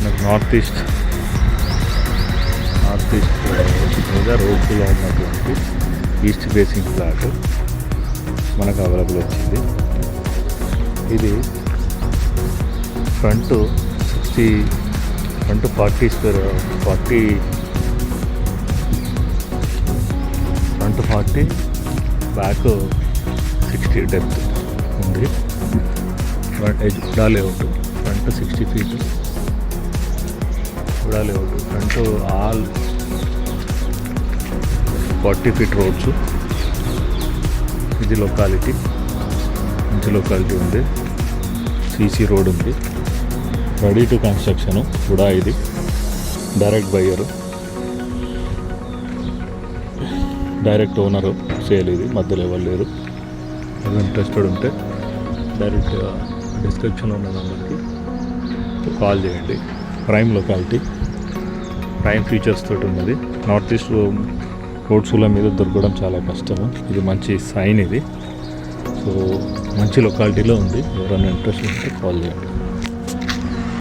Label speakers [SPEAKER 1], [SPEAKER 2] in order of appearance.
[SPEAKER 1] మనకు north east మీద రోడ్లో ఉన్నటువంటి ఈస్ట్ ఫేసింగ్ ఫ్లాట్ మనకు అవైలబుల్ వచ్చింది. ఇది ఫ్రంట్ 40 స్క్వేర్ 40 బ్యాక్ 60 డెప్త్ ఉంది. Layout front 60 feet layout front all 40 feet roads. ఇది మంచి లొకాలిటీ ఉంది. సీసీ రోడ్ ఉంది. రెడీ టు కన్స్ట్రక్షన్ కూడా. ఇది direct buyer, direct owner sale. ఇది మధ్యలో ఎవరు లేరు. ఇంట్రెస్టెడ్ ఉంటే డైరెక్ట్ డిస్క్రిప్షన్లో ఉన్న నెంబర్కి కాల్ చేయండి. ప్రైమ్ లొకాలిటీ, ప్రైమ్ ఫీచర్స్ తోటి ఉన్నది. నార్త్ ఈస్ట్ రోడ్స్ల మీద దొరకడం చాలా కష్టము. ఇది మంచి సైన్ ఇది. సో మంచి లొకాలిటీలో ఉంది. ఎవరైనా ఇంట్రెస్ట్ ఉంటే కాల్ చేయండి.